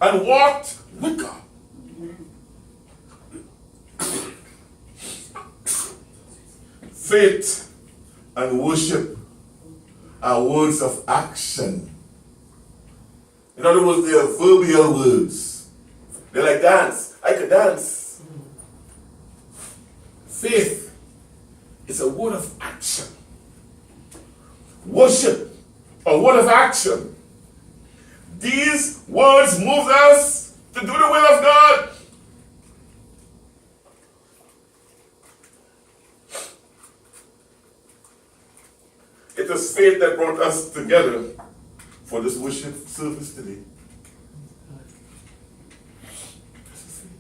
and walked with God. Faith and worship are words of action. In other words, they are verbal words. They're like dance. I could dance. Faith is a word of action. Worship, a word of action. These words move us to do the will of God. It is faith that brought us together for this worship service today. This is faith.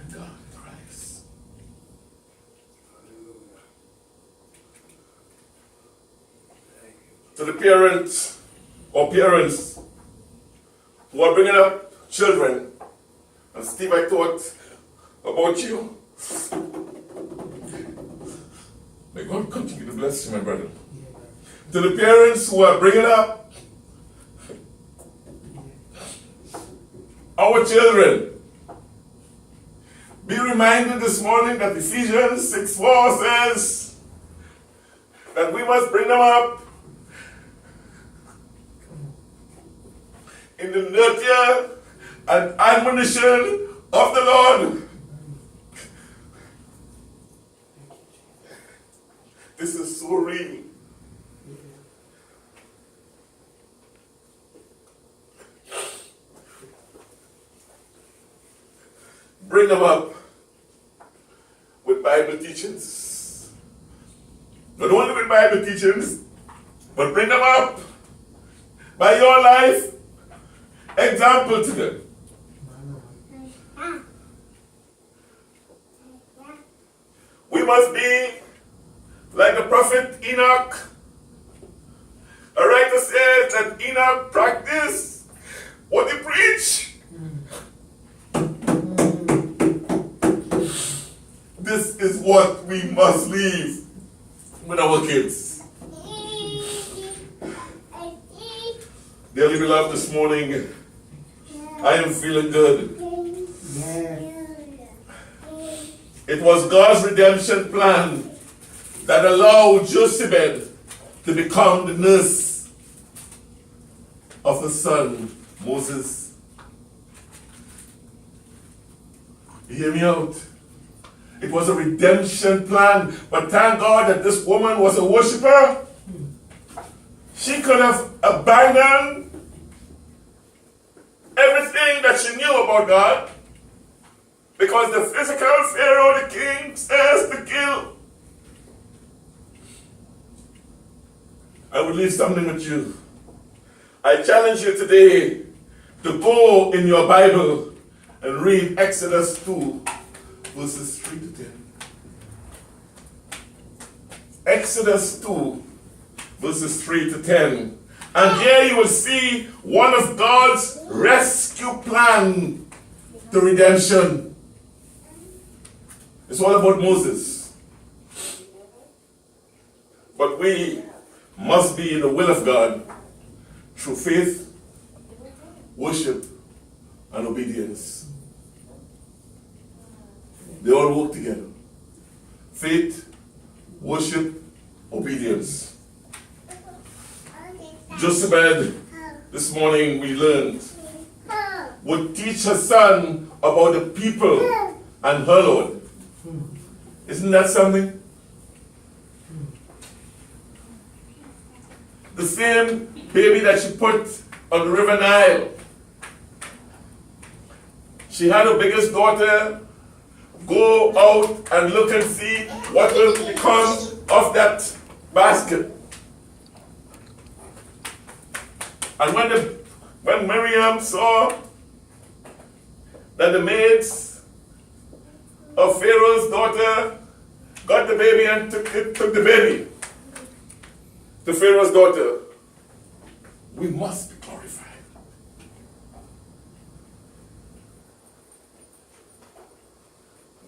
And God in Christ. To the parents or parents who are bringing up children, and Steve, I thought about you. May God continue to bless you, my brother. To the parents who are bringing up our children, be reminded this morning that Ephesians 6:4 says that we must bring them up in the nurture and admonition of the Lord. This is so real. Bring them up with Bible teachings. Not only with Bible teachings, but bring them up by your life example to them. We must be like the prophet Enoch. A writer says that Enoch practiced what he preached. This is what we must leave with our kids. Dearly beloved, this morning, I am feeling good. It was God's redemption plan that allowed Jochebed to become the nurse of her son, Moses. You hear me out? It was a redemption plan, but thank God that this woman was a worshiper. She could have abandoned everything that she knew about God, because the physical Pharaoh, the king, says to kill. I will leave something with you. I challenge you today to go in your Bible and read Exodus 2, verses 3 to 10. Exodus 2, verses 3 to 10. And here you will see one of God's rescue plan to redemption. It's all about Moses. But we must be in the will of God through faith, worship, and obedience. They all work together. Faith, worship, obedience. Jochebed, this morning we learned, would teach her son about the people and her Lord. Isn't that something? The same baby that she put on the River Nile. She had her biggest daughter go out and look and see what will become of that basket. And when Miriam saw that the maids of Pharaoh's daughter got the baby and took the baby to Pharaoh's daughter, we must be glorified.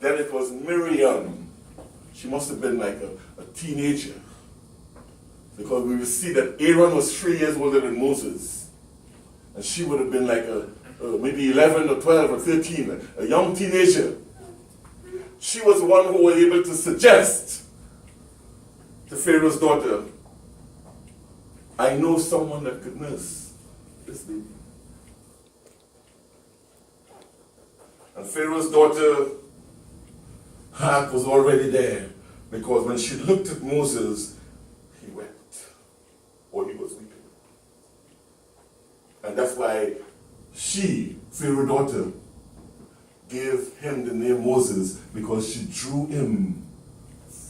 Then it was Miriam. She must have been like a teenager, because we will see that Aaron was 3 years older than Moses, And she would have been like maybe 11 or 12 or 13, a young teenager. She was the one who was able to suggest to Pharaoh's daughter, I know someone that could nurse this baby. And Pharaoh's daughter heart was already there, because when she looked at Moses, he wept, or he was weeping. And that's why she, Pharaoh's daughter, gave him the name Moses, because she drew him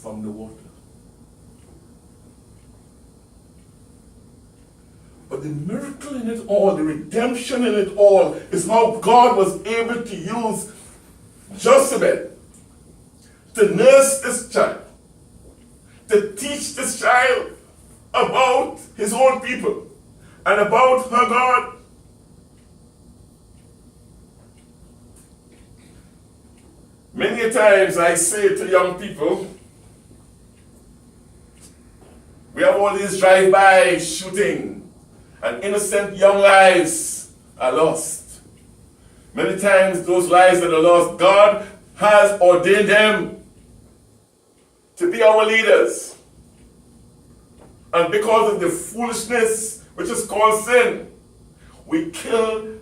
from the water. But the miracle in it all, the redemption in it all, is how God was able to use Jochebed to nurse this child, to teach this child about his own people and about her God. Many a times I say to young people, we have all these drive-by shooting, and innocent young lives are lost. Many times those lives that are lost, God has ordained them to be our leaders. And because of the foolishness which is called sin, we kill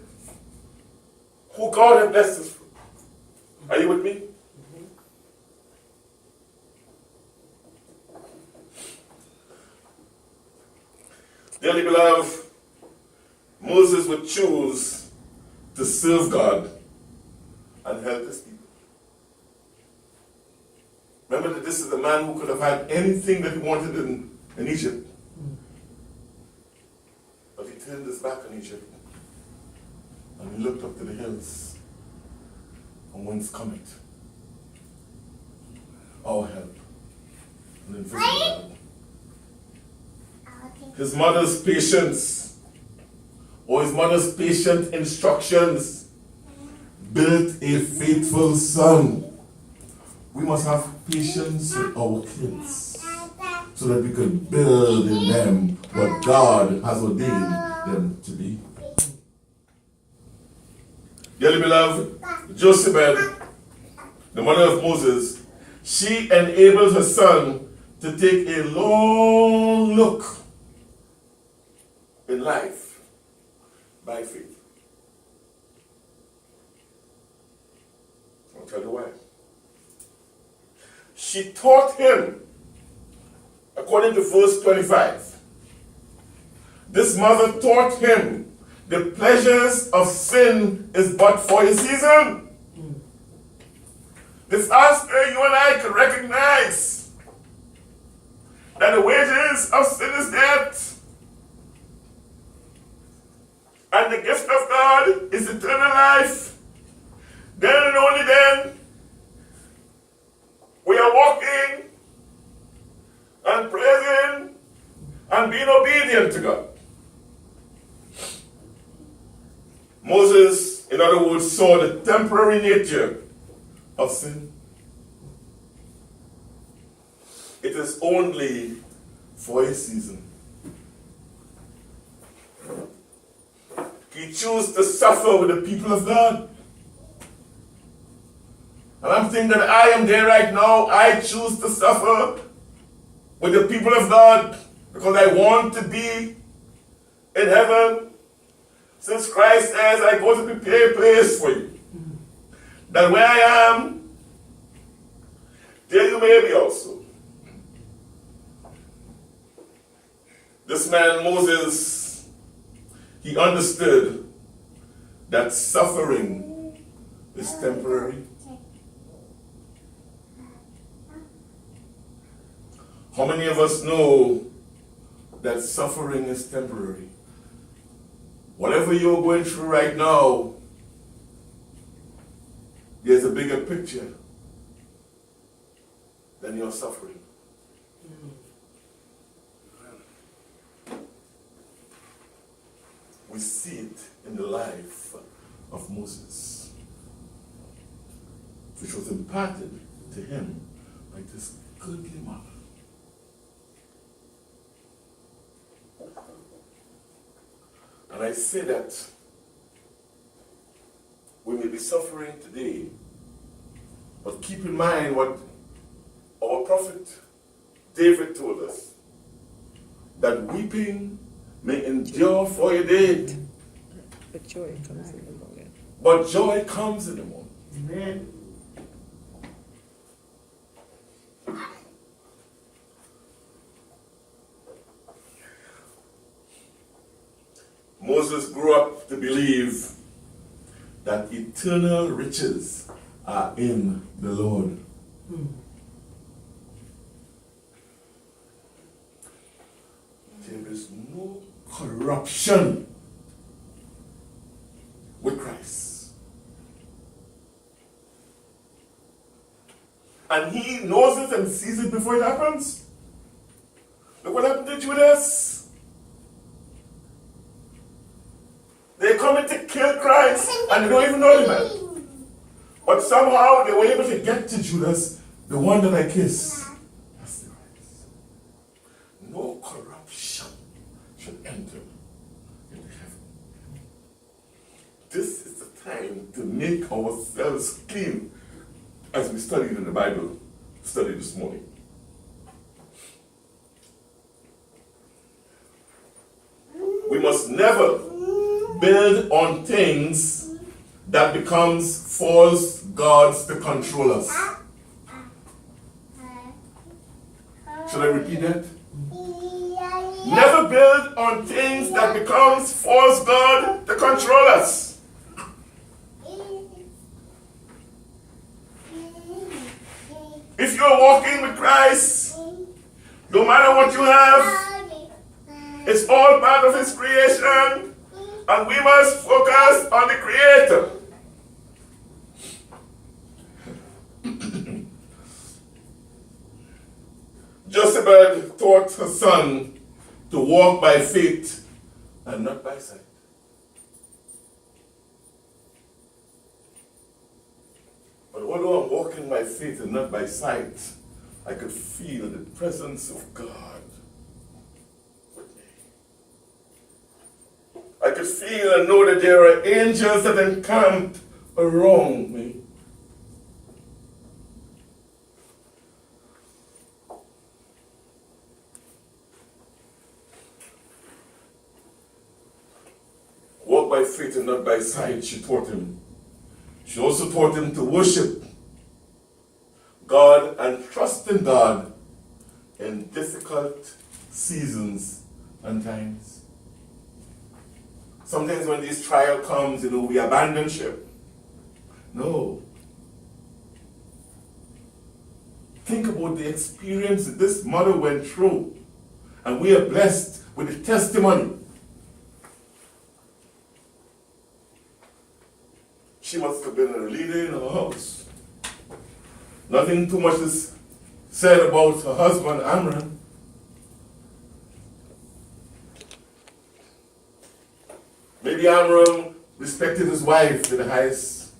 who God has blessed us. Are you with me? Dearly beloved, Moses would choose to serve God and help his people. Remember that this is a man who could have had anything that he wanted in Egypt. But he turned his back on Egypt and he looked up to the hills, from whence cometh our help, an invisible God. His mother's patience, or his mother's patient instructions, built a faithful son. We must have patience with our kids so that we can build in them what God has ordained them to be. Dearly beloved, Jochebed, the mother of Moses, she enabled her son to take a long look in life by faith. I'll tell you why. She taught him, according to verse 25, this mother taught him the pleasures of sin is but for a season. This aspect you and I can recognize that the wages of sin is death. And the gift of God is eternal life. Then and only then, we are walking and praising and being obedient to God. Moses, in other words, saw the temporary nature of sin. It is only for a season. He chose to suffer with the people of God. And I'm thinking that I am there right now. I choose to suffer with the people of God because I want to be in heaven. Since Christ says, I go to prepare a place for you, that where I am, there you may be also. This man, Moses, he understood that suffering is temporary. How many of us know that suffering is temporary? Whatever you're going through right now, there's a bigger picture than your suffering. We see it in the life of Moses, which was imparted to him by this goodly mother. And I say that we may be suffering today, but keep in mind what our prophet David told us, that weeping may endure for a day, but joy comes in the morning. But joy comes in the morning. Amen. Moses grew up to believe that eternal riches are in the Lord. There is no corruption with Christ. And he knows it and sees it before it happens. Look what happened to Judas. They come in to kill Christ and they don't even know the man. But somehow they were able to get to Judas, the one that I kiss. That's the Christ. No corruption should enter into heaven. This is the time to make ourselves clean, as we studied in the Bible study this morning. We must never build on things that becomes false gods to control us. Should I repeat that? Never build on things that becomes false god to control us. If you're walking with Christ, no matter what you have, it's all part of His creation, and we must focus on the Creator. Jochebed taught her son to walk by faith and not by sight. But although I'm walking by faith and not by sight, I could feel the presence of God with me. I could feel and know that there are angels that encamp around me. Walk by faith and not by sight, she taught him. She also taught him to worship God and trust in God in difficult seasons and times. Sometimes when this trial comes, we abandon ship. No. Think about the experience that this mother went through, and we are blessed with the testimony. She must have been a leader in her house. Nothing too much is said about her husband, Amram. Maybe Amram respected his wife to the highest.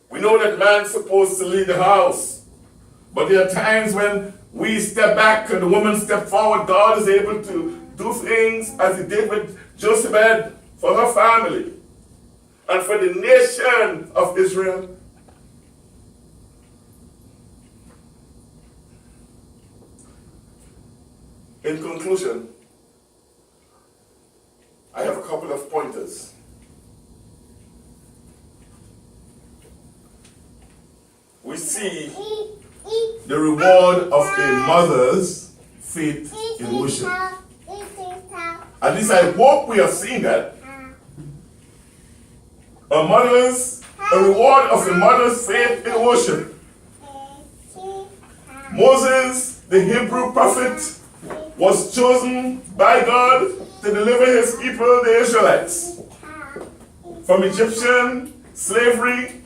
We know that man's supposed to lead the house, but there are times when we step back and the woman step forward. God is able to do things as He did with Jochebed for her family and for the nation of Israel. In conclusion, I have a couple of pointers. We see the reward of a mother's faith in worship. At least I hope we are seeing that. A reward of a mother's faith in worship. Moses, the Hebrew prophet, was chosen by God to deliver His people, the Israelites, from Egyptian slavery,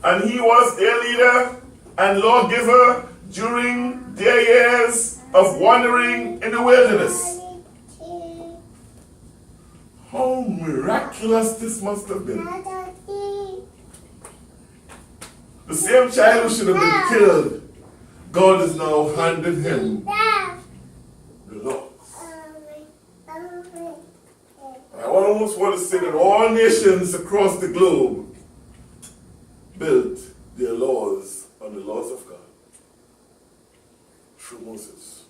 and he was their leader and lawgiver during their years of wandering in the wilderness. How miraculous this must have been. The same child who should have been killed, God has now handed him the law. And I almost want to say that all nations across the globe built their laws on the laws of God through Moses.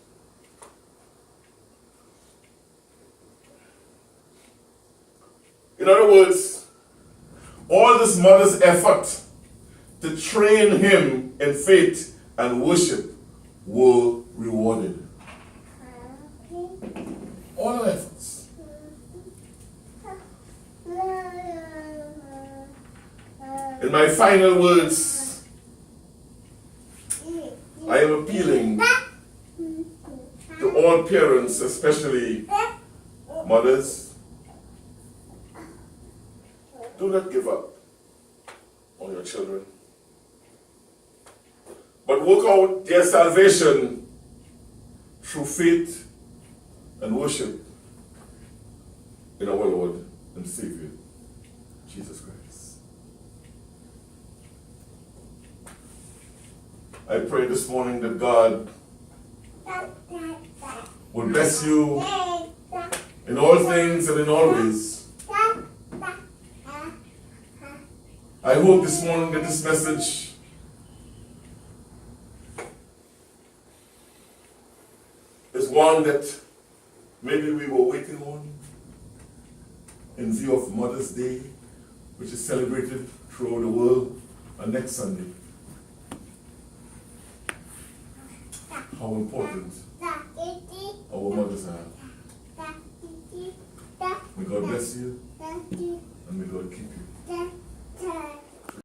In other words, all this mother's effort to train him in faith and worship were rewarded. All her efforts. In my final words, I am appealing to all parents, especially mothers. Do not give up on your children, but work out their salvation through faith and worship in our Lord and Savior, Jesus Christ. I pray this morning that God will bless you in all things and in all ways. I hope this morning that this message is one that maybe we were waiting on in view of Mother's Day, which is celebrated throughout the world on next Sunday. How important our mothers are. May God bless you and may God keep you.